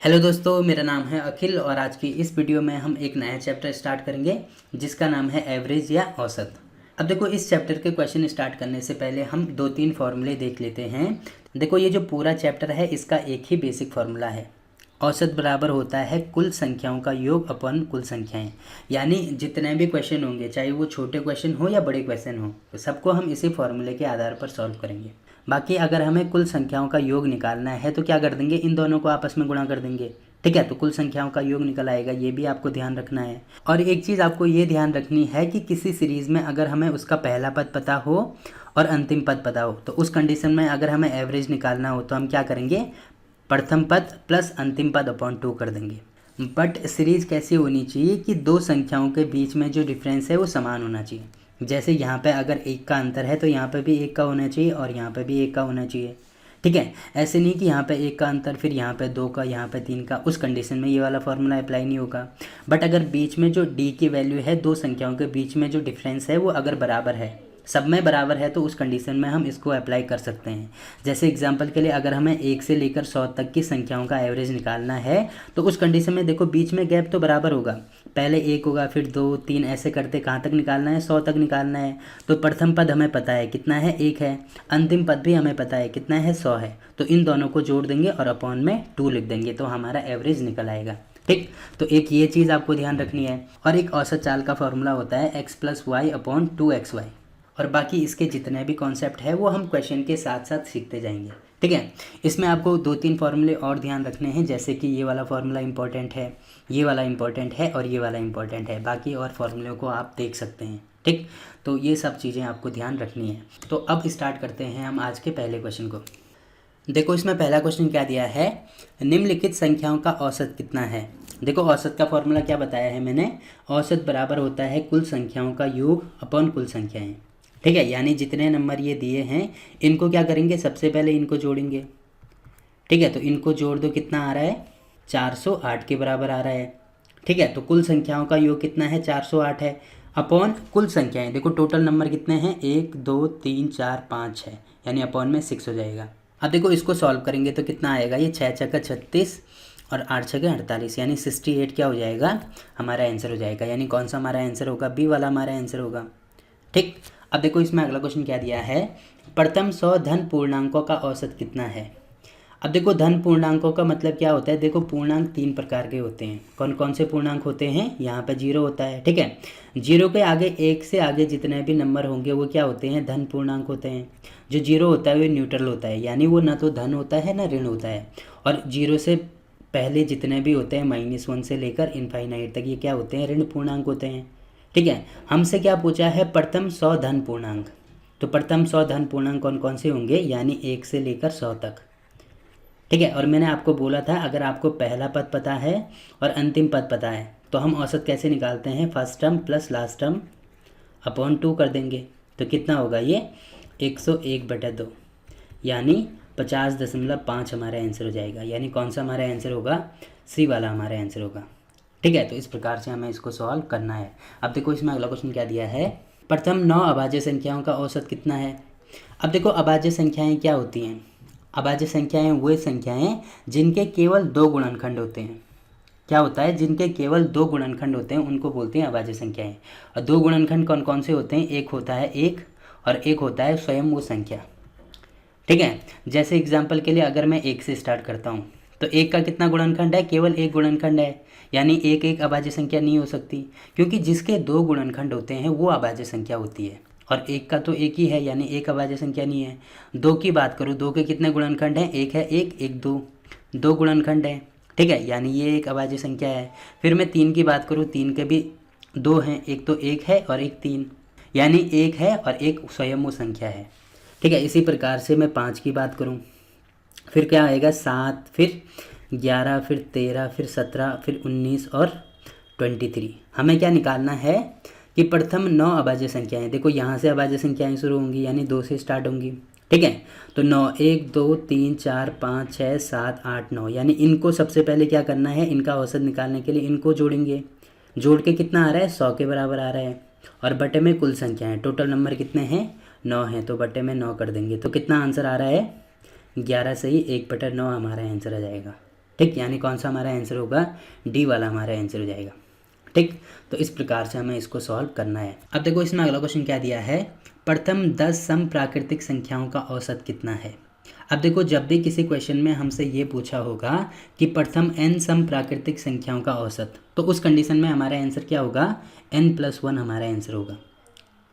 Hello दोस्तों, मेरा नाम है अखिल और आज की इस वीडियो में हम एक नया चैप्टर स्टार्ट करेंगे जिसका नाम है एवरेज या औसत। अब देखो, इस चैप्टर के क्वेश्चन स्टार्ट करने से पहले हम दो तीन फॉर्मूले देख लेते हैं। देखो, ये जो पूरा चैप्टर है इसका एक ही बेसिक फार्मूला है। औसत बराबर होता है कुल संख्याओं का योग अपन कुल संख्याएं। यानी जितने भी क्वेश्चन होंगे, चाहे वो छोटे क्वेश्चन हो या बड़े क्वेश्चन हो, तो सबको हम इसी फॉर्मूले के आधार पर सॉल्व करेंगे। बाकी अगर हमें कुल संख्याओं का योग निकालना है तो क्या कर देंगे, इन दोनों को आपस में गुणा कर देंगे। ठीक है, तो कुल संख्याओं का योग निकल आएगा, ये भी आपको ध्यान रखना है। और एक चीज़ आपको ये ध्यान रखनी है कि किसी सीरीज़ में अगर हमें उसका पहला पद पता हो और अंतिम पद पता हो, तो उस कंडीशन में अगर हमें एवरेज निकालना हो तो हम क्या करेंगे, प्रथम पद प्लस अंतिम पद अपॉन 2 कर देंगे। बट सीरीज कैसी होनी चाहिए कि दो संख्याओं के बीच में जो डिफरेंस है वो समान होना चाहिए। जैसे यहाँ पे अगर एक का अंतर है तो यहाँ पे भी एक का होना चाहिए और यहाँ पे भी एक का होना चाहिए। ठीक है, ऐसे नहीं कि यहाँ पे एक का अंतर फिर यहाँ पे दो का, यहाँ पे तीन का, उस कंडीशन में ये वाला फॉर्मूला अप्लाई नहीं होगा। बट अगर बीच में जो डी की वैल्यू है, दो संख्याओं के बीच में जो डिफरेंस है वो अगर बराबर है, सब में बराबर है, तो उस कंडीशन में हम इसको अप्लाई कर सकते हैं। जैसे एग्जांपल के लिए अगर हमें 1 से लेकर 100 तक की संख्याओं का एवरेज निकालना है तो उस कंडीशन में देखो बीच में गैप तो बराबर होगा। पहले 1 होगा, फिर 2 3 ऐसे करते कहाँ तक निकालना है, 100 तक निकालना है। तो प्रथम पद हमें पता है कितना है, 1 है। अंतिम पद भी हमें पता है कितना है, 100 है। तो इन दोनों को जोड़ देंगे और अपॉन में 2 लिख देंगे तो हमारा एवरेज निकल आएगा। ठीक, तो एक ये चीज़ आपको ध्यान रखनी है। और एक औसत चाल का फॉर्मूला होता है x + y अपॉन 2xy। और बाकी इसके जितने भी कॉन्सेप्ट है वो हम क्वेश्चन के साथ साथ सीखते जाएंगे। ठीक है, इसमें आपको 2-3 फार्मूले और ध्यान रखने हैं, जैसे कि ये वाला फार्मूला इंपॉर्टेंट है, ये वाला इंपॉर्टेंट है और ये वाला इंपॉर्टेंट है। बाकी और फार्मूलों को आप देख सकते हैं। ठीक, तो ये सब चीज़ें आपको ध्यान रखनी है। तो अब स्टार्ट करते हैं हम आज के पहले क्वेश्चन को। देखो, इसमें पहला क्वेश्चन क्या दिया है, निम्नलिखित संख्याओं का औसत कितना है। देखो, औसत का फॉर्मूला क्या बताया है मैंने, औसत बराबर होता है कुल संख्याओं का योग अपॉन कुल संख्याएं। ठीक है, यानी जितने नंबर ये दिए हैं इनको क्या करेंगे, सबसे पहले इनको जोड़ेंगे। ठीक है, तो इनको जोड़ दो, कितना आ रहा है, 408 के बराबर आ रहा है। ठीक है, तो कुल संख्याओं का योग कितना है, 408 है, अपॉन कुल संख्याएं। देखो टोटल नंबर कितने हैं, 1 2 3 4 5 है, यानी अपॉन में 6 हो जाएगा। अब देखो इसको सॉल्व करेंगे तो कितना आएगा, ये 6 छक्का 36 और 8 छक्के 48, यानी 68 क्या हो जाएगा, हमारा आंसर हो जाएगा। यानी कौन सा हमारा आंसर होगा, बी वाला हमारा आंसर होगा। ठीक, अब देखो इसमें अगला क्वेश्चन क्या दिया है, प्रथम 100 धन पूर्णांकों का औसत कितना है। अब देखो, धन पूर्णांकों का मतलब क्या होता है, देखो पूर्णांक 3 प्रकार के होते हैं। कौन कौन से पूर्णांक होते हैं, यहाँ पे 0 होता है। ठीक है, 0 के आगे, 1 से आगे जितने भी नंबर होंगे वो क्या होते हैं, धन पूर्णांक होते हैं। जो 0 होता है वो न्यूट्रल होता है, यानी वो ना तो धन होता है ना ऋण होता है। और 0 से पहले जितने भी होते हैं -1 से लेकर इनफाइनाइट तक, ये क्या होते हैं, ऋण पूर्णांक होते हैं। ठीक है, हमसे क्या पूछा है, प्रथम 100 धन पूर्णांक। तो प्रथम 100 धन पूर्णांक कौन कौन से होंगे, यानी 1 से लेकर 100 तक। ठीक है, और मैंने आपको बोला था अगर आपको पहला पद पता है और अंतिम पद पता है तो हम औसत कैसे निकालते हैं, first term plus last term upon 2 कर देंगे। तो कितना होगा ये, 101/2, यानी 50.5 हमारा आंसर हो जाएगा। यानी कौन सा हमारा आंसर होगा, सी वाला हमारा आंसर होगा। ठीक है, तो इस प्रकार से हमें इसको सॉल्व करना है। अब देखो इसमें अगला क्वेश्चन क्या दिया है, प्रथम 9 अभाज्य संख्याओं का औसत कितना है। अब देखो अभाज्य संख्याएं क्या होती हैं, अभाज्य संख्याएं वो संख्याएं जिनके केवल 2 गुणनखंड होते हैं। क्या होता है, जिनके केवल 2 गुणनखंड होते हैं उनको बोलते हैं अभाज्य संख्याएं। और 2 गुणनखंड कौन कौन से होते हैं, एक होता है 1 और एक होता है स्वयं वो संख्या। ठीक है, जैसे एग्जाम्पल के लिए अगर मैं 1 से स्टार्ट करता हूँ तो 1 का कितना गुणनखंड है, केवल 1 गुणनखंड है। यानी 1 एक अभाज्य संख्या नहीं हो सकती, क्योंकि जिसके 2 गुणनखंड होते हैं वो अभाज्य संख्या होती है। और 1 का तो 1 ही है, यानी एक अभाज्य संख्या नहीं है। 2 की बात करूँ, 2 के कितने गुणनखंड हैं, 1 है 1 1 2, 2 गुणनखंड है। ठीक है, यानी ये एक अभाज्य संख्या है। फिर मैं 3 की बात करूँ, 3 के भी 2 हैं, एक तो 1 है और एक 3, यानी 1 है और एक स्वयं वो संख्या है। ठीक है, इसी प्रकार से मैं 5 की बात करूँ, फिर क्या आएगा, 7, फिर 11, फिर 13, फिर 17, फिर 19 और 23। हमें क्या निकालना है कि प्रथम 9 अभाज्य संख्याएं। देखो यहाँ से अभाज्य संख्याएं शुरू होंगी, यानी 2 से स्टार्ट होंगी। ठीक है, तो 9 1 2 3 4 5 6 7 8 9, यानी इनको सबसे पहले क्या करना है, इनका औसत निकालने के लिए इनको जोड़ेंगे। जोड़ के कितना आ रहा है, 100 के बराबर आ रहा है। और बटे में कुल संख्याएँ, टोटल नंबर कितने हैं, 9 हैं, तो बटे में 9 कर देंगे। तो कितना आंसर आ रहा है, 11 से ही 1/9 हमारा आंसर आ जाएगा। ठीक, यानी कौन सा हमारा आंसर होगा, डी वाला हमारा आंसर हो जाएगा। ठीक, तो इस प्रकार से हमें इसको सॉल्व करना है। अब देखो इसमें अगला क्वेश्चन क्या दिया है, प्रथम 10 सम प्राकृतिक संख्याओं का औसत कितना है। अब देखो जब भी किसी क्वेश्चन में हमसे ये पूछा होगा कि प्रथम n सम प्राकृतिक संख्याओं का औसत, तो उस कंडीशन में हमारा आंसर क्या होगा, n+1 हमारा आंसर होगा।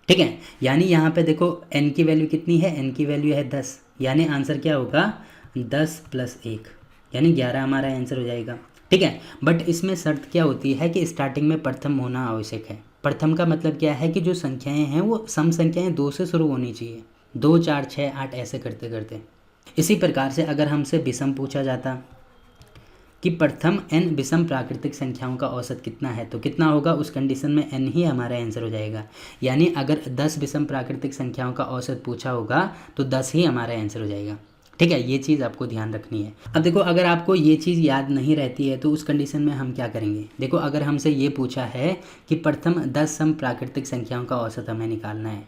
ठीक है, यानी यहाँ पे देखो n की वैल्यू कितनी है, n की वैल्यू है 10, यानी आंसर क्या होगा 10 + 1 यानी 11 हमारा आंसर हो जाएगा। ठीक है, बट इसमें शर्त क्या होती है कि स्टार्टिंग में प्रथम होना आवश्यक है। प्रथम का मतलब क्या है कि जो संख्याएं हैं वो सम संख्याएं 2 से शुरू होनी चाहिए, 2, 4, 6, 8 ऐसे करते करते। इसी प्रकार से अगर हमसे विषम पूछा जाता कि प्रथम n विषम प्राकृतिक संख्याओं का औसत कितना है, तो कितना होगा, उस कंडीशन में n ही हमारा आंसर हो जाएगा। यानी अगर 10 विषम प्राकृतिक संख्याओं का औसत पूछा होगा तो 10 ही हमारा आंसर हो जाएगा। ठीक है, ये चीज़ आपको ध्यान रखनी है। अब देखो अगर आपको ये चीज़ याद नहीं रहती है तो उस कंडीशन में हम क्या करेंगे, देखो अगर हमसे ये पूछा है कि प्रथम 10 सम प्राकृतिक संख्याओं का औसत हमें निकालना है,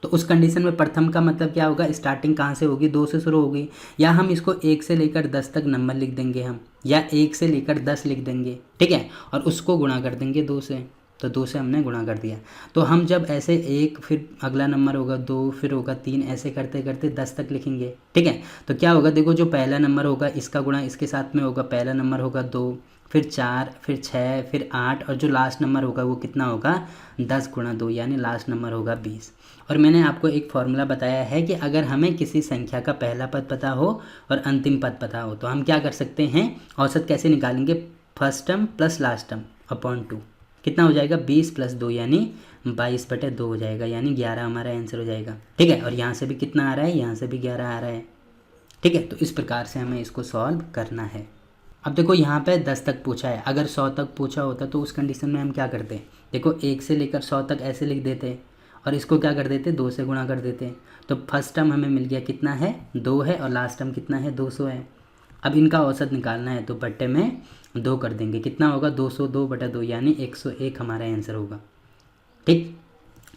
तो उस कंडीशन में प्रथम का मतलब क्या होगा, स्टार्टिंग कहाँ से होगी, 2 से शुरू होगी, या हम इसको 1 से लेकर 10 तक नंबर लिख देंगे हम, या 1 से लेकर 10 लिख देंगे। ठीक है, और उसको गुणा कर देंगे 2 से, तो 2 से हमने गुणा कर दिया। तो हम जब ऐसे 1 फिर अगला नंबर होगा 2 फिर होगा 3 ऐसे करते करते 10 तक लिखेंगे। ठीक है, तो क्या होगा, देखो जो पहला नंबर होगा इसका गुणा इसके साथ में होगा, पहला नंबर होगा 2 फिर 4 फिर 6 फिर 8 और जो लास्ट नंबर होगा वो कितना होगा 10 × 2 यानी लास्ट नंबर होगा 20। और मैंने आपको एक फॉर्मूला बताया है कि अगर हमें किसी संख्या का पहला पद पता हो और अंतिम पद पता हो तो हम क्या कर सकते हैं, औसत कैसे निकालेंगे, first term plus last term upon 2 कितना हो जाएगा 20 + 2 यानी 22/2 हो जाएगा, यानी 11 हमारा आंसर हो जाएगा। ठीक है, और यहाँ से भी कितना आ रहा है, यहाँ से भी 11 आ रहा है। ठीक है, तो इस प्रकार से हमें इसको सॉल्व करना है। अब देखो यहाँ पे 10 तक पूछा है, अगर 100 तक पूछा होता तो उस कंडीशन में हम क्या करते, देखो 1 से लेकर 100 तक ऐसे लिख देते और इसको क्या कर देते 2 से गुणा कर देते। तो फर्स्ट टर्म हमें मिल गया कितना है 2 है और लास्ट टर्म कितना है 200 है। अब इनका औसत निकालना है तो बट्टे में 2 कर देंगे, कितना होगा 202/2 यानी 101 हमारा आंसर होगा। ठीक,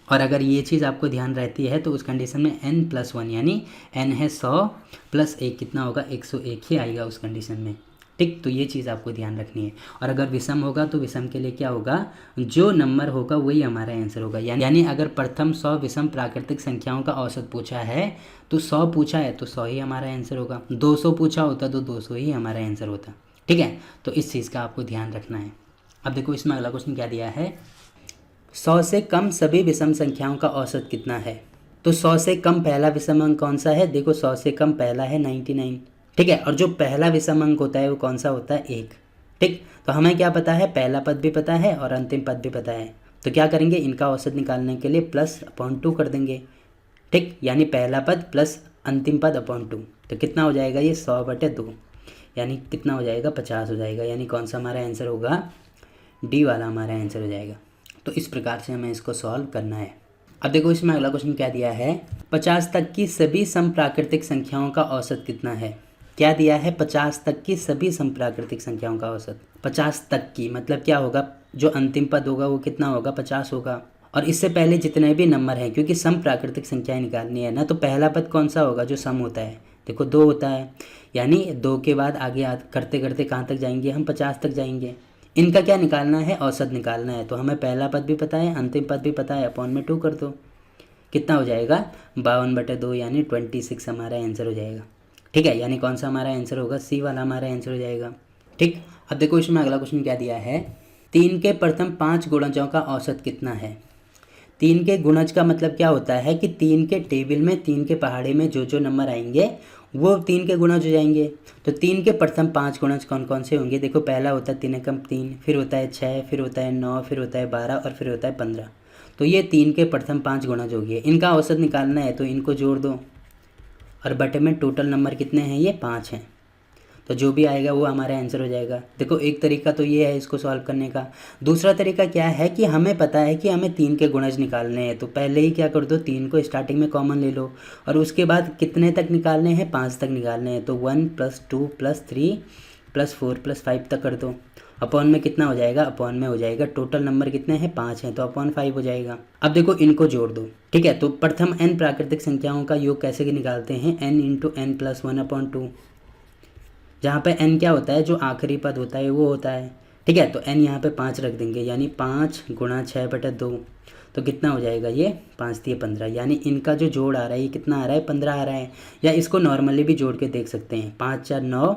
और अगर ये चीज़ आपको ध्यान रहती है तो उस कंडीशन में n+1 यानी n है 100 + 1 कितना होगा 101 ही आएगा उस कंडीशन में। ठीक, तो ये चीज़ आपको ध्यान रखनी है। और अगर विषम होगा तो विषम के लिए क्या होगा, जो नंबर होगा वही हमारा आंसर होगा। यानी अगर प्रथम 100 विषम प्राकृतिक संख्याओं का औसत पूछा है तो 100 पूछा है तो 100 ही हमारा आंसर होगा, 200 पूछा होता तो 200 ही हमारा आंसर होता। ठीक है, तो इस चीज़ का आपको ध्यान रखना है। अब देखो इसमें अगला क्वेश्चन क्या दिया है, 100 से कम सभी विषम संख्याओं का औसत कितना है। तो 100 से कम पहला विषम अंक कौन सा है, देखो 100 से कम पहला है 99। ठीक है, और जो पहला विषम अंक होता है वो कौन सा होता है 1। ठीक, तो हमें क्या पता है, पहला पद भी पता है और अंतिम पद भी पता है, तो क्या करेंगे, इनका औसत निकालने के लिए +/2 कर देंगे। ठीक, यानी पहला पद प्लस अंतिम पद अपॉन 2, तो कितना हो जाएगा ये 100/2 यानी कितना हो जाएगा 50 हो जाएगा, यानी कौन सा हमारा आंसर होगा, डी वाला हमारा आंसर हो जाएगा। तो इस प्रकार से हमें इसको सॉल्व करना है। अब देखो इसमें अगला क्वेश्चन क्या दिया है, 50 तक की सभी सम प्राकृतिक संख्याओं का औसत कितना है। क्या दिया है, 50 तक की सभी सम प्राकृतिक संख्याओं का औसत। 50 तक की मतलब क्या होगा, जो अंतिम पद होगा वो कितना होगा 50 होगा, और इससे पहले जितने भी नंबर हैं, क्योंकि सम प्राकृतिक संख्याएं निकालनी है ना, तो पहला पद कौन सा होगा जो सम होता है, देखो 2 होता है, यानी 2 के बाद आगे करते करते कहाँ तक जाएंगे हम 50 तक जाएंगे। इनका क्या निकालना है, औसत निकालना है, तो हमें पहला पद भी पता है अंतिम पद भी पता है, अपॉन में 2 कर दो, कितना हो जाएगा 52/2 यानी 26 हमारा आंसर हो जाएगा। ठीक है, यानी कौन सा हमारा आंसर होगा, सी वाला हमारा आंसर हो जाएगा। ठीक, अब देखो इसमें अगला क्वेश्चन क्या दिया है, 3 के प्रथम 5 गुणजों का औसत कितना है। 3 के गुणज का मतलब क्या होता है कि 3 के टेबल में 3 के पहाड़े में जो जो नंबर आएंगे वो 3 के गुणज हो जाएंगे। तो 3 के प्रथम 5 गुणज कौन कौन से होंगे, देखो पहला होता है 3 एकम 3, फिर होता है 6, फिर होता है 9, फिर होता है 12 और फिर होता है 15। तो ये 3 के प्रथम 5 गुणज हो गए, इनका औसत निकालना है तो इनको जोड़ दो और बटे में टोटल नंबर कितने हैं, ये 5 हैं, तो जो भी आएगा वो हमारा आंसर हो जाएगा। देखो एक तरीका तो ये है इसको सॉल्व करने का। दूसरा तरीका क्या है कि हमें पता है कि हमें 3 के गुणज निकालने हैं, तो पहले ही क्या कर दो 3 को स्टार्टिंग में कॉमन ले लो और उसके बाद कितने तक निकालने हैं 5 तक निकालने हैं, तो 1 + 2 + 3 + 4 + 5 तक कर दो। अपॉन में कितना हो जाएगा, अपॉन में हो जाएगा टोटल नंबर कितने हैं 5 हैं, तो अपॉन 5 हो जाएगा। अब देखो इनको जोड़ दो। ठीक है, तो प्रथम n प्राकृतिक संख्याओं का योग कैसे निकालते हैं, n × n + 1/2, जहाँ पे n क्या होता है, जो आखिरी पद होता है वो होता है। ठीक है, तो n यहाँ पे 5 रख देंगे, यानी 5 गुणा 6/2, तो कितना हो जाएगा ये 5 × 15, यानी इनका जो जोड़ आ रहा है ये कितना आ रहा है 15 आ रहा है। या इसको नॉर्मली भी जोड़ के देख सकते हैं, 5 × 4 = 9,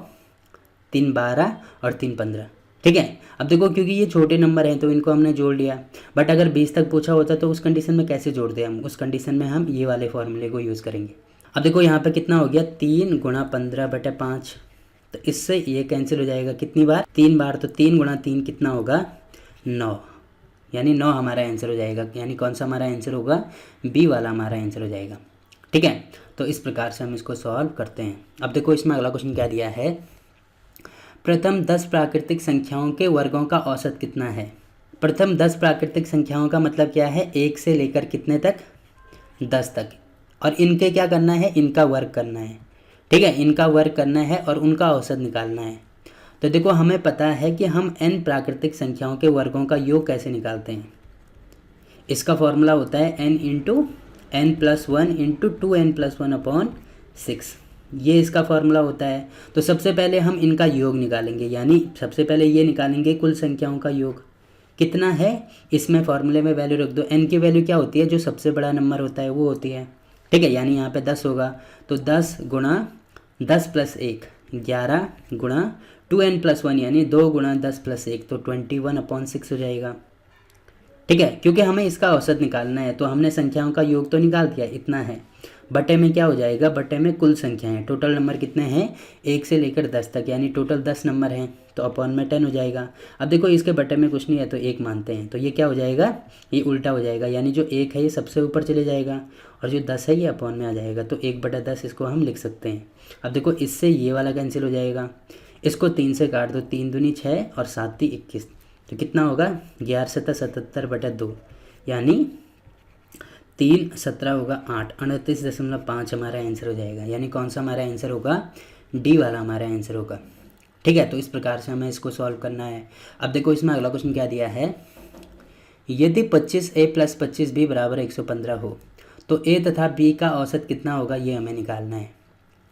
3 × 12 और 3 × 15। ठीक है, अब देखो क्योंकि ये छोटे नंबर हैं तो इनको हमने जोड़ लिया, बट अगर 20 तक पूछा होता तो उस कंडीशन में कैसे जोड़ते हम, उस कंडीशन में हम ये वाले फॉर्मूले को यूज़ करेंगे। अब देखो यहाँ पे कितना हो गया 3 × 15/5, तो इससे ये कैंसिल हो जाएगा कितनी बार, 3 बार, तो 3 × 3 कितना होगा 9, यानी 9 हमारा आंसर हो जाएगा। यानी कौन सा हमारा आंसर होगा, बी वाला हमारा आंसर हो जाएगा। ठीक है, तो इस प्रकार से हम इसको सॉल्व करते हैं। अब देखो इसमें अगला क्वेश्चन क्या दिया है, प्रथम 10 प्राकृतिक संख्याओं के वर्गों का औसत कितना है। प्रथम 10 प्राकृतिक संख्याओं का मतलब क्या है, 1 से लेकर कितने तक, 10 तक, और इनके क्या करना है, इनका वर्ग करना है। ठीक है, इनका वर्ग करना है और उनका औसत निकालना है। तो देखो हमें पता है कि हम n प्राकृतिक संख्याओं के वर्गों का योग कैसे निकालते हैं। इसका फॉर्मूला होता है n × n+1 × 2n+1/6, ये इसका फॉर्मूला होता है। तो सबसे पहले हम इनका योग निकालेंगे, यानी सबसे पहले ये निकालेंगे कुल संख्याओं का योग कितना है, इसमें फॉर्मूले में वैल्यू रख दो। n की वैल्यू क्या होती है, जो सबसे बड़ा नंबर होता है वो होती है। ठीक है, यानी यहाँ पे 10 होगा, तो 10 × 10 + 1 11 × 2n+1 यानी 2 × 10 + 1, तो 21/6 हो जाएगा। ठीक है, क्योंकि हमें इसका औसत निकालना है, तो हमने संख्याओं का योग तो निकाल दिया, इतना है, बटे में क्या हो जाएगा, बटे में कुल संख्याएं, टोटल नंबर कितने हैं 1 से लेकर 10 तक, यानी टोटल 10 नंबर हैं, तो अपॉन में 10 हो जाएगा। अब देखो इसके बटे में कुछ नहीं है तो 1 मानते हैं, तो ये क्या हो जाएगा, ये उल्टा हो जाएगा, यानी जो 1 है ये सबसे ऊपर चले जाएगा और जो 10 है ये अपॉन में आ जाएगा, तो 1/10 इसको हम लिख सकते हैं। अब देखो इससे ये वाला कैंसिल हो जाएगा, इसको 3 से काट दो, 3 दूनी 6 और 7 × 21, तो कितना होगा 11 × 7 = 77/2, यानी 3 × 17 होगा 8, 38.5 हमारा आंसर हो जाएगा। यानी कौन सा हमारा आंसर होगा, डी वाला हमारा आंसर होगा। ठीक है, तो इस प्रकार से हमें इसको सॉल्व करना है। अब देखो इसमें अगला क्वेश्चन क्या दिया है, यदि 25a + 25b = 115 हो तो a तथा b का औसत कितना होगा, ये हमें निकालना है।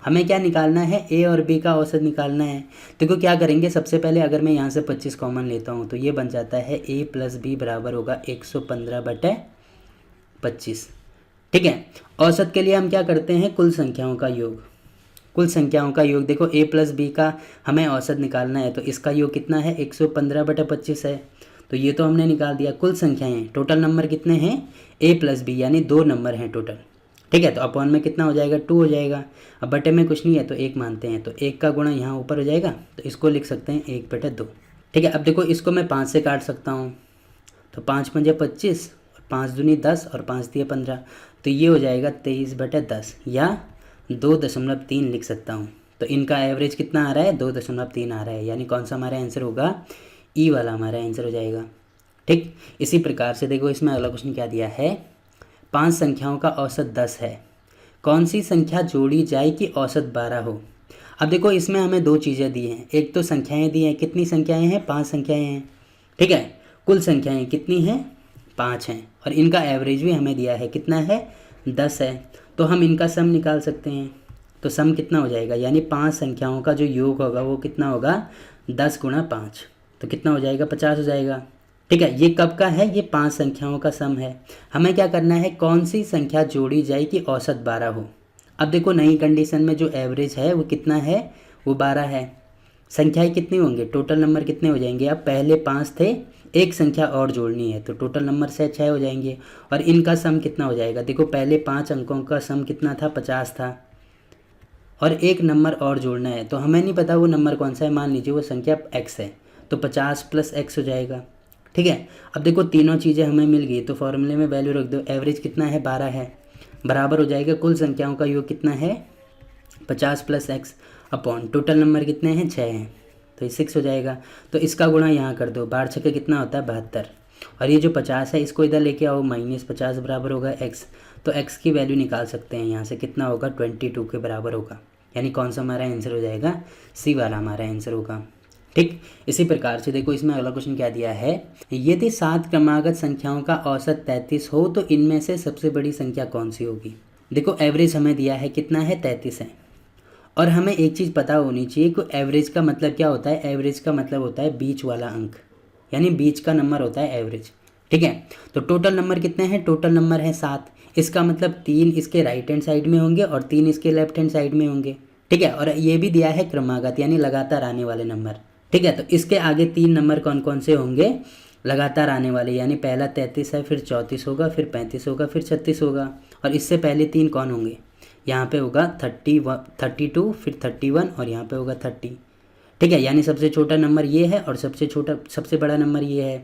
हमें क्या निकालना है, a और b का औसत निकालना है। देखो क्या करेंगे, सबसे पहले अगर मैं यहाँ से 25 कॉमन लेता हूँ तो ये बन जाता है a + b बराबर होगा 115/25। ठीक है, औसत के लिए हम क्या करते हैं, कुल संख्याओं का योग, कुल संख्याओं का योग। देखो a + b का हमें औसत निकालना है, तो इसका योग कितना है 115/25 है, तो ये तो हमने निकाल दिया। कुल संख्याएं, टोटल नंबर कितने हैं a + b, यानी 2 नंबर हैं टोटल। ठीक है, तो अपॉन में कितना हो जाएगा 2 हो जाएगा। अब बटे में कुछ नहीं है तो 1 मानते हैं, तो 1 का गुणा यहाँ ऊपर हो जाएगा, तो इसको लिख सकते हैं 1/2। ठीक है, अब देखो इसको मैं 5 से काट सकता हूँ, तो 5 × 5 = 25 और 5 दूनी 10 और 5 × 3 = 15, तो ये हो जाएगा 23/10 या 2.3 लिख सकता हूँ। तो इनका एवरेज कितना आ रहा है 2.3 आ रहा है, यानी कौन सा हमारा आंसर होगा, ई वाला हमारा आंसर हो जाएगा। ठीक, इसी प्रकार से देखो इसमें अगला क्वेश्चन क्या दिया है, 5 संख्याओं का औसत 10 है, कौन सी संख्या जोड़ी जाए कि औसत 12 हो। अब देखो इसमें हमें 2 चीज़ें दी हैं, एक तो संख्याएं दी हैं, कितनी संख्याएं हैं 5 संख्याएं हैं। ठीक है, कुल संख्याएं कितनी हैं 5 हैं, और इनका एवरेज भी हमें दिया है, कितना है 10 है, तो हम इनका सम निकाल सकते हैं। तो सम कितना हो जाएगा, यानी 5 संख्याओं का जो योग होगा वो कितना होगा 10 × 5, तो कितना हो जाएगा 50 हो जाएगा। ठीक है, ये कब का है, ये 5 संख्याओं का सम है। हमें क्या करना है, कौन सी संख्या जोड़ी जाए कि औसत 12 हो। अब देखो नई कंडीशन में जो एवरेज है वो कितना है, वो 12 है। संख्याएं कितनी होंगी, टोटल नंबर कितने हो जाएंगे, अब पहले 5 थे, एक संख्या और जोड़नी है, तो टोटल नंबर से 6 हो जाएंगे, और इनका सम कितना हो जाएगा, देखो पहले 5 अंकों का सम कितना था 50 था, और एक नंबर और जोड़ना है, तो हमें नहीं पता वो नंबर कौन सा है, मान लीजिए वो संख्या x है, तो 50 + x हो जाएगा। ठीक है, अब देखो तीनों चीज़ें हमें मिल गई, तो फॉर्मूले में वैल्यू रख दो, एवरेज कितना है 12 है, बराबर हो जाएगा कुल संख्याओं का योग कितना है 50 + x अपॉन टोटल नंबर कितने हैं 6 हैं, तो ये 6 हो जाएगा। तो इसका गुणा यहाँ कर दो, 12 × 6 कितना होता है 72, और ये जो 50 है इसको इधर लेके आओ, -50 बराबर होगा x, तो x की वैल्यू निकाल सकते हैं यहाँ से, कितना होगा 22 के बराबर होगा, यानी कौन सा हमारा आंसर हो जाएगा, सी वाला हमारा आंसर होगा। ठीक, इसी प्रकार से देखो इसमें अगला क्वेश्चन क्या दिया है, यदि 7 क्रमागत संख्याओं का औसत 33 हो तो इनमें से सबसे बड़ी संख्या कौन सी होगी। देखो एवरेज हमें दिया है कितना है 33 है, और हमें एक चीज़ पता होनी चाहिए कि एवरेज का मतलब क्या होता है। एवरेज का मतलब होता है बीच वाला अंक, यानी बीच का नंबर होता है एवरेज। ठीक है, तो टोटल नंबर कितने हैं? टोटल नंबर है 7। इसका मतलब 3 इसके राइट हैंड साइड में होंगे और 3 इसके लेफ्ट हैंड साइड में होंगे। ठीक है, और ये भी दिया है क्रमागत, यानी लगातार आने वाले नंबर। ठीक है, तो इसके आगे 3 नंबर कौन कौन से होंगे? लगातार आने वाले, यानी पहला 33 है, फिर 34 होगा, फिर 35 होगा, फिर 36 होगा। और इससे पहले 3 कौन होंगे? यहाँ पे होगा 32, फिर 31 और यहाँ पे होगा 30। ठीक है, यानी सबसे छोटा नंबर ये है और सबसे बड़ा नंबर ये है।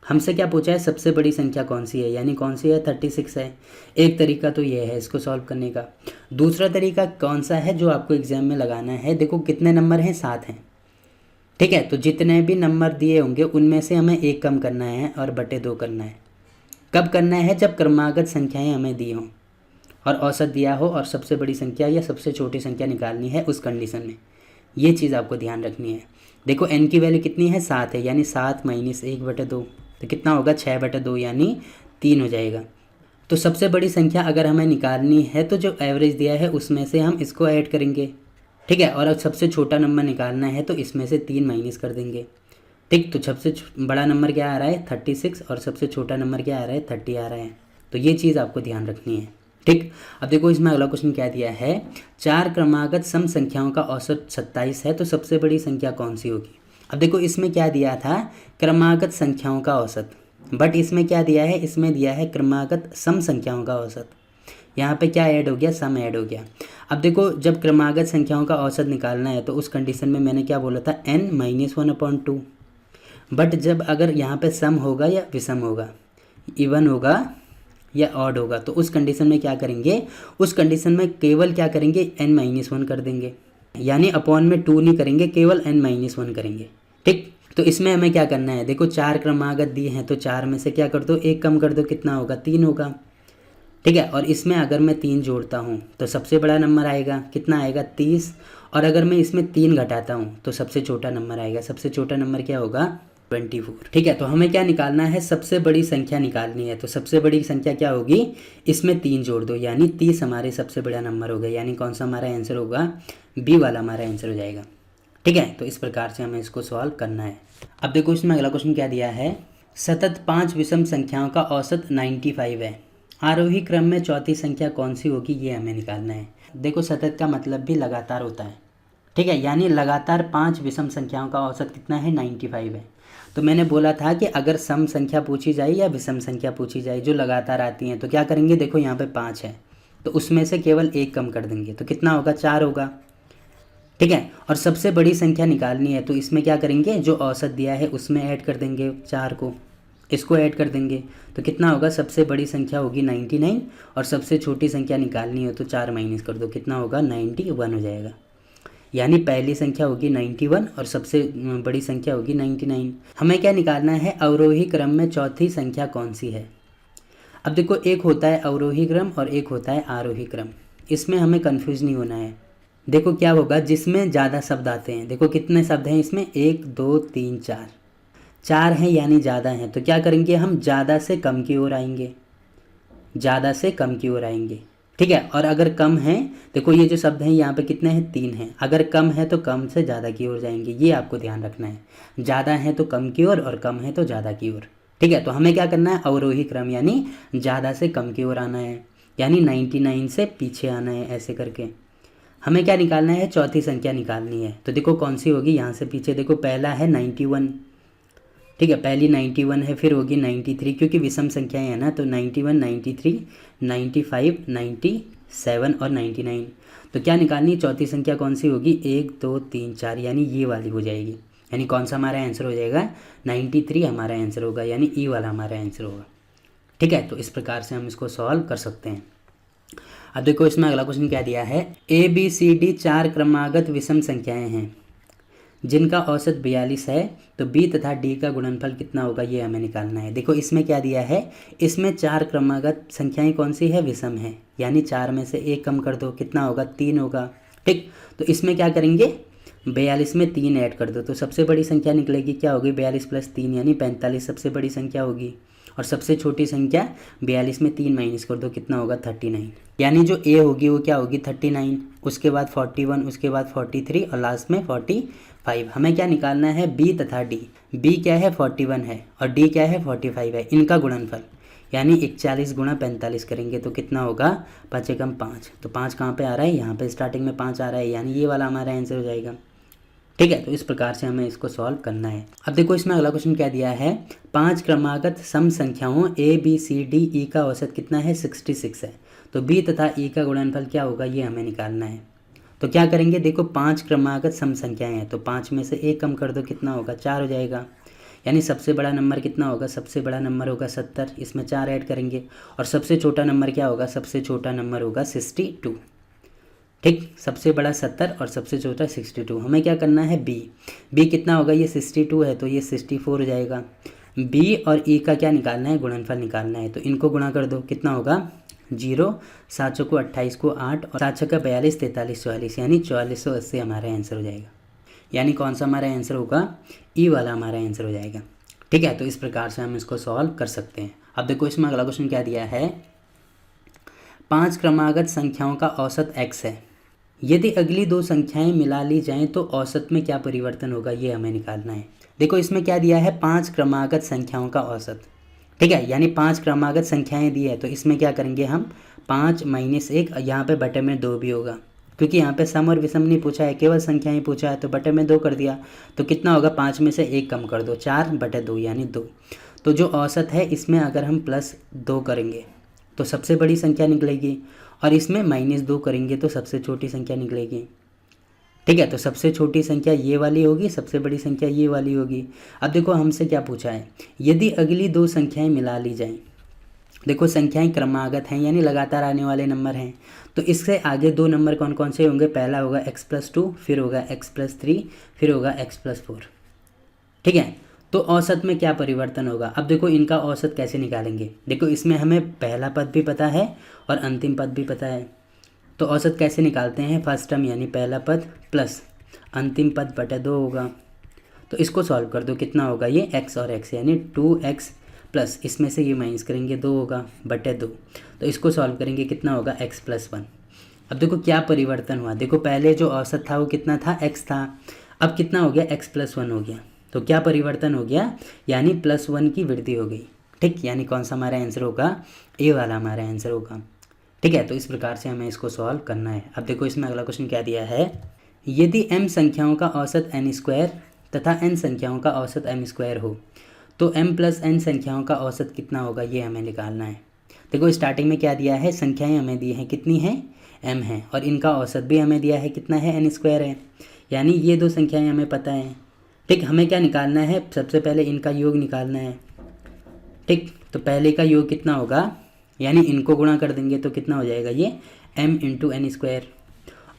हमसे क्या पूछा है? सबसे बड़ी संख्या कौन सी है, यानी कौन सी है? 36 है। एक तरीका तो ये है इसको सॉल्व करने का। दूसरा तरीका कौन सा है जो आपको एग्जाम में लगाना है? देखो कितने नंबर हैं? 7 हैं। ठीक है, तो जितने भी नंबर दिए होंगे उनमें से हमें एक कम करना है और बटे 2 करना है। कब करना है? जब क्रमागत संख्याएं हमें दी हों और औसत दिया हो और सबसे बड़ी संख्या या सबसे छोटी संख्या निकालनी है उस कंडीशन में। ये चीज़ आपको ध्यान रखनी है। देखो n की वैल्यू कितनी है? 7 है, यानी 7 माइनस 1/2, तो कितना होगा? 6/2, यानी 3 हो जाएगा। तो सबसे बड़ी संख्या अगर हमें निकालनी है तो जो एवरेज दिया है उसमें से हम इसको ऐड करेंगे। ठीक है, और अब सबसे छोटा नंबर निकालना है तो इसमें से 3 माइनस कर देंगे। ठीक, तो सबसे बड़ा नंबर क्या आ रहा है? 36, और सबसे छोटा नंबर क्या आ रहा है? 30 आ रहा है। तो ये चीज़ आपको ध्यान रखनी है। ठीक, अब देखो इसमें अगला क्वेश्चन क्या दिया है? 4 क्रमागत सम संख्याओं का औसत 27 है, तो सबसे बड़ी संख्या कौन सी होगी? अब देखो इसमें क्या दिया था? क्रमागत संख्याओं का औसत, बट इसमें क्या दिया है? इसमें दिया है क्रमागत सम संख्याओं का औसत। यहाँ पे क्या ऐड हो गया? सम ऐड हो गया। अब देखो जब क्रमागत संख्याओं का औसत निकालना है तो उस कंडीशन में मैंने क्या बोला था? n-1/2। बट जब अगर यहाँ पे सम होगा या विषम होगा, इवन होगा या ऑड होगा, तो उस कंडीशन में क्या करेंगे? उस कंडीशन में केवल क्या करेंगे? n-1 कर देंगे, यानी अपॉन में 2 नहीं करेंगे, केवल n-1 करेंगे। ठीक, तो इसमें हमें क्या करना है? देखो 4 क्रमागत दिए हैं तो 4 में से क्या कर दो? 1 कम कर दो, कितना होगा? 3 होगा। ठीक है, और इसमें अगर मैं 3 जोड़ता हूँ तो सबसे बड़ा नंबर आएगा, कितना आएगा? 30। और अगर मैं इसमें 3 घटाता हूँ तो सबसे छोटा नंबर आएगा। सबसे छोटा नंबर क्या होगा? 24। ठीक है, तो हमें क्या निकालना है? सबसे बड़ी संख्या निकालनी है। तो सबसे बड़ी संख्या क्या होगी? इसमें 3 जोड़ दो, यानी 30 हमारे सबसे बड़ा नंबर हो गया। यानी कौन सा हमारा आंसर होगा? बी वाला हमारा आंसर हो जाएगा। ठीक है, तो इस प्रकार से हमें इसको सॉल्व करना है। अब देखो इसमें अगला क्वेश्चन क्या दिया है? सतत 5 विषम संख्याओं का औसत 95 है। आरोही क्रम में चौथी संख्या कौन सी होगी? ये हमें निकालना है। देखो सतत का मतलब भी लगातार होता है। ठीक है, यानी लगातार 5 विषम संख्याओं का औसत कितना है? 95 है। तो मैंने बोला था कि अगर सम संख्या पूछी जाए या विषम संख्या पूछी जाए जो लगातार आती हैं तो क्या करेंगे? देखो यहाँ पे 5 है तो उसमें से केवल 1 कम कर देंगे, तो कितना होगा? 4 होगा। ठीक है, और सबसे बड़ी संख्या निकालनी है तो इसमें क्या करेंगे? जो औसत दिया है उसमें ऐड कर देंगे 4 को, इसको ऐड कर देंगे, तो कितना होगा? सबसे बड़ी संख्या होगी 99 और सबसे छोटी संख्या निकालनी हो तो 4 माइनस कर दो, कितना होगा? 91 हो जाएगा। यानी पहली संख्या होगी 91 और सबसे बड़ी संख्या होगी 99। हमें क्या निकालना है? अवरोही क्रम में चौथी संख्या कौन सी है? अब देखो एक होता है अवरोही क्रम और एक होता है आरोही क्रम, इसमें हमें कन्फ्यूज नहीं होना है। देखो क्या होगा? जिसमें ज़्यादा शब्द आते हैं, देखो कितने शब्द हैं इसमें? 1 2 3 4, 4 हैं यानी ज़्यादा हैं, तो क्या करेंगे? हम ज़्यादा से कम की ओर आएंगे, ज़्यादा से कम की ओर आएंगे। ठीक है, और अगर कम है, देखो ये जो शब्द हैं यहाँ पे कितने हैं? 3 हैं। अगर कम है तो कम से ज़्यादा की ओर जाएंगे, ये आपको ध्यान रखना है। ज़्यादा है तो कम की ओर और कम है तो ज़्यादा की ओर। ठीक है, तो हमें क्या करना है? अवरोही क्रम, यानी ज़्यादा से कम की ओर आना है, यानी 99 से पीछे आना है। ऐसे करके हमें क्या निकालना है? चौथी संख्या निकालनी है। तो देखो कौन सी होगी? यहाँ से पीछे देखो, पहला है 91। ठीक है, पहली 91 है, फिर होगी 93, क्योंकि विषम संख्याएं हैं ना, तो 91 93 95 97 और 99। तो क्या निकालनी? चौथी संख्या कौन सी होगी? 1 2 3 4, यानी ये वाली हो जाएगी। यानी कौन सा हमारा आंसर हो जाएगा? 93 हमारा आंसर होगा, यानी ई वाला हमारा आंसर होगा। ठीक है, तो इस प्रकार से हम इसको सॉल्व कर सकते हैं। अब देखो इसमें अगला क्वेश्चन क्या दिया है? ABCD 4 क्रमागत विषम संख्याएं हैं जिनका औसत 42 है, तो B तथा D का गुणनफल कितना होगा? ये हमें निकालना है। देखो इसमें क्या दिया है? इसमें 4 क्रमागत संख्याएं कौन सी है? विषम है, यानी 4 में से 1 कम कर दो, कितना होगा? 3 होगा। ठीक, तो इसमें क्या करेंगे? 42 में 3 ऐड कर दो तो सबसे बड़ी संख्या निकलेगी, क्या होगी? 42 + 3 यानी 45 सबसे बड़ी संख्या होगी। और सबसे छोटी संख्या 42 में 3 माइनस कर दो, कितना होगा 39। यानी जो ए होगी वो क्या होगी 39, उसके बाद 41, उसके बाद 43 और लास्ट में 45। हमें क्या निकालना है बी तथा डी। बी क्या है 41 है और डी क्या है 45 है, इनका गुणनफल यानी 41 गुणा 45 करेंगे तो कितना होगा 5 एकम 5। तो 5 कहाँ पे आ रहा है, यहाँ पे स्टार्टिंग में 5 आ रहा है, यानी ये वाला हमारा आंसर हो जाएगा। ठीक है, तो इस प्रकार से हमें इसको सॉल्व करना है। अब देखो इसमें अगला क्वेश्चन क्या दिया है, 5 क्रमागत सम संख्याओं A B C D E का औसत कितना है 66 है। तो बी तथा ई का गुणनफल क्या होगा ये हमें निकालना है। तो क्या करेंगे, देखो 5 क्रमागत सम संख्याएं हैं तो 5 में से 1 कम कर दो, कितना होगा 4 हो जाएगा। यानी सबसे बड़ा नंबर कितना होगा, सबसे बड़ा नंबर होगा 70, इसमें 4 ऐड करेंगे। और सबसे छोटा नंबर क्या होगा, सबसे छोटा नंबर होगा 62। ठीक, सबसे बड़ा 70 और सबसे छोटा 62। हमें क्या करना है बी कितना होगा, ये 62 है तो ये 64 हो जाएगा। बी और ई का क्या निकालना है, गुणनफल निकालना है। तो इनको गुणा कर दो, कितना होगा 0, 7 चौको 28 को 8 और 7 छक्का 42, 43 44, यानी 4480 हमारा आंसर हो जाएगा। यानी कौन सा हमारा आंसर होगा, ई वाला हमारा आंसर हो जाएगा। ठीक है, तो इस प्रकार से हम इसको सॉल्व कर सकते हैं। अब देखो इसमें अगला क्वेश्चन क्या दिया है, 5 क्रमागत संख्याओं का औसत x है। यदि अगली 2 संख्याएं मिला ली जाएं तो औसत में क्या परिवर्तन होगा ये हमें निकालना है। देखो इसमें क्या दिया है, 5 क्रमागत संख्याओं का औसत। ठीक है, यानी 5 क्रमागत संख्याएं दी है तो इसमें क्या करेंगे हम 5 माइनस 1, यहाँ पे बटे में 2 भी होगा क्योंकि यहाँ पे सम और विषम नहीं पूछा है, केवल संख्याएं पूछा है, तो बटे में 2 कर दिया। तो कितना होगा, 5 में से 1 कम कर दो, 4 बटे 2 यानी 2। तो जो औसत है इसमें अगर हम +2 करेंगे तो सबसे बड़ी संख्या निकलेगी और इसमें -2 करेंगे तो सबसे छोटी संख्या निकलेगी। ठीक है, तो सबसे छोटी संख्या ये वाली होगी, सबसे बड़ी संख्या ये वाली होगी। अब देखो हमसे क्या पूछा है, यदि अगली 2 संख्याएं मिला ली जाएं। देखो संख्याएं क्रमागत हैं यानी लगातार आने वाले नंबर हैं, तो इससे आगे 2 नंबर कौन कौन से होंगे, पहला होगा x+2, फिर होगा x+3, फिर होगा x+4। ठीक है, तो औसत में क्या परिवर्तन होगा। अब देखो इनका औसत कैसे निकालेंगे, देखो इसमें हमें पहला पद भी पता है और अंतिम पद भी पता है। तो औसत कैसे निकालते हैं, फर्स्ट टर्म यानी पहला पद प्लस अंतिम पद बटे 2 होगा। तो इसको सॉल्व कर दो, कितना होगा ये x और x यानी 2x प्लस इसमें से ये माइनस करेंगे 2 होगा बटे 2। तो इसको सॉल्व करेंगे, कितना होगा x+1। अब देखो क्या परिवर्तन हुआ, देखो पहले जो औसत था वो कितना था, x था, अब कितना हो गया x+1 हो गया। तो क्या परिवर्तन हो गया, यानी +1 की वृद्धि हो गई। ठीक, यानी कौन सा हमारा आंसर होगा, ए वाला हमारा आंसर होगा। ठीक है, तो इस प्रकार से हमें इसको सॉल्व करना है। अब देखो इसमें अगला क्वेश्चन क्या दिया है, यदि m संख्याओं का औसत n² तथा n संख्याओं का औसत m² हो तो m + n संख्याओं का औसत कितना होगा ये हमें निकालना है। देखो स्टार्टिंग में क्या दिया है, संख्याएं हमें दी हैं, कितनी हैं m है, और इनका औसत भी हमें दिया है, कितना है n² है, यानी ये 2 संख्याएं हमें पता है। ठीक, हमें क्या निकालना है, सबसे पहले इनका योग निकालना है। ठीक, तो पहले का योग कितना होगा, यानी इनको गुणा कर देंगे तो कितना हो जाएगा ये m × n²।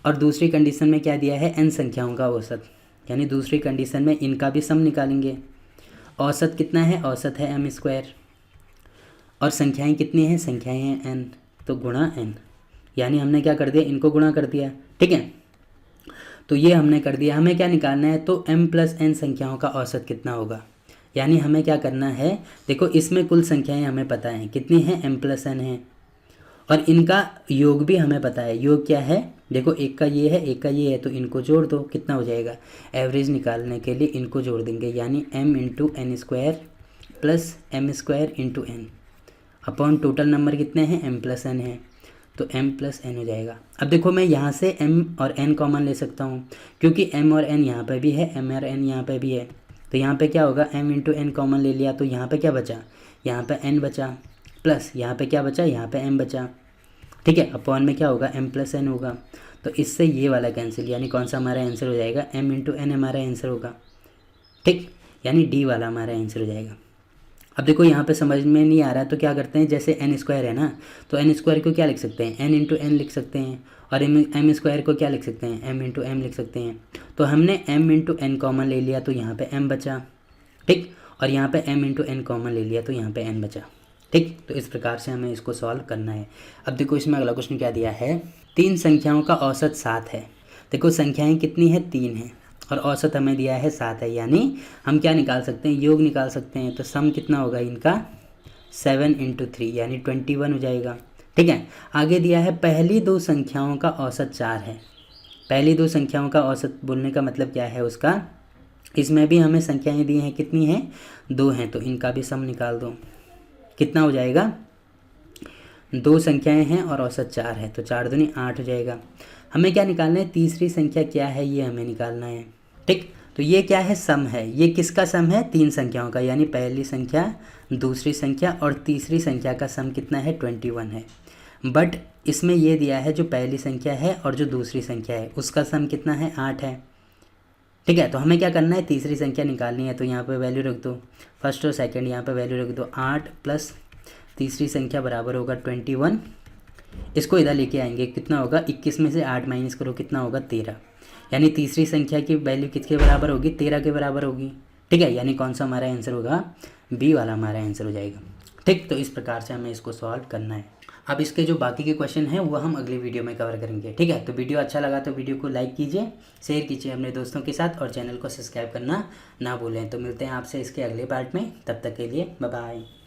और दूसरी कंडीशन में क्या दिया है, n संख्याओं का औसत, यानी दूसरी कंडीशन में इनका भी सम निकालेंगे। औसत कितना है, औसत है m² और संख्याएं कितनी हैं, संख्याएं हैं n, तो गुणा n, यानी हमने क्या कर दिया, इनको गुणा कर दिया। ठीक है, तो ये हमने कर दिया। हमें क्या निकालना है, तो m + n संख्याओं का औसत कितना होगा, यानी हमें क्या करना है, देखो इसमें कुल संख्याएं हमें पता हैं, कितनी हैं m + n है, और इनका योग भी हमें पता है। योग क्या है, देखो एक का ये है एक का ये है, तो इनको जोड़ दो, कितना हो जाएगा, एवरेज निकालने के लिए इनको जोड़ देंगे, यानी m × n² plus m² × n upon total number कितने हैं m + n है, तो m + n हो जाएगा। अब देखो मैं यहाँ से m और n कॉमन ले सकता हूँ क्योंकि m और n यहाँ पे भी है, m और n यहाँ पे भी है, तो यहाँ पे क्या होगा, m × n कॉमन ले लिया तो यहाँ पे क्या बचा, यहाँ पे n बचा, प्लस यहाँ पे क्या बचा, यहाँ पे m बचा। ठीक है, अपॉन में क्या होगा, m + n होगा, तो इससे ये वाला कैंसिल, यानी कौन सा हमारा आंसर हो जाएगा, m × n हमारा आंसर होगा। ठीक, यानी डी वाला हमारा आंसर हो जाएगा। अब देखो यहाँ पे समझ में नहीं आ रहा है तो क्या करते हैं, जैसे n² है ना, तो n² को क्या लिख सकते हैं, n × n लिख सकते हैं, और m² को क्या लिख सकते हैं, m × m लिख सकते हैं। तो हमने m × n कॉमन ले लिया तो यहाँ पे m बचा। ठीक, और यहाँ पे m × n कॉमन ले लिया तो यहाँ पे n बचा। ठीक, तो इस प्रकार से हमें इसको सॉल्व करना है। अब देखो इसमें अगला क्वेश्चन क्या दिया है, 3 संख्याओं का औसत 7 है। देखो संख्याएं कितनी है, 3 है, और औसत हमें दिया है 7 है, यानी हम क्या निकाल सकते हैं, योग निकाल सकते हैं। तो सम कितना होगा इनका 7 इंटू 3 यानी 21 हो जाएगा। ठीक है, आगे दिया है पहली दो संख्याओं का औसत 4 है। पहली दो संख्याओं का औसत बोलने का मतलब क्या है उसका, इसमें भी हमें संख्याएं दी हैं, कितनी हैं, 2 हैं, तो इनका भी सम निकाल दो। कितना हो जाएगा, 2 संख्याएं हैं और औसत 4 है, तो 4 दूनी 8 हो जाएगा। हमें क्या निकालना है, तीसरी संख्या क्या है ये हमें निकालना है। ठीक, तो ये क्या है, सम है। ये किसका सम है, 3 संख्याओं का, यानी पहली संख्या, दूसरी संख्या और तीसरी संख्या का सम कितना है, 21 है। बट इसमें ये दिया है जो पहली संख्या है और जो दूसरी संख्या है उसका सम कितना है, 8 है। ठीक है, तो हमें क्या करना है, तीसरी संख्या निकालनी है, तो यहाँ पे वैल्यू रख दो, फर्स्ट और सेकंड यहाँ पे वैल्यू रख दो। 8 प्लस तीसरी संख्या बराबर होगा 21। इसको इधर लेके आएंगे, कितना होगा, 21 में से 8 माइनस करो, कितना होगा, 13। यानी तीसरी संख्या की वैल्यू किसके बराबर होगी, 13 के बराबर होगी। ठीक है, यानी कौन सा हमारा आंसर होगा, बी वाला हमारा आंसर हो जाएगा। ठीक, तो इस प्रकार से हमें इसको सॉल्व करना है। अब इसके जो बाकी के क्वेश्चन हैं वो हम अगली वीडियो में कवर करेंगे। ठीक है, तो वीडियो अच्छा लगा तो वीडियो को लाइक कीजिए, शेयर कीजिए अपने दोस्तों के साथ और चैनल को सब्सक्राइब करना ना भूलें। तो मिलते हैं आपसे इसके अगले पार्ट में, तब तक के लिए बाय बाय।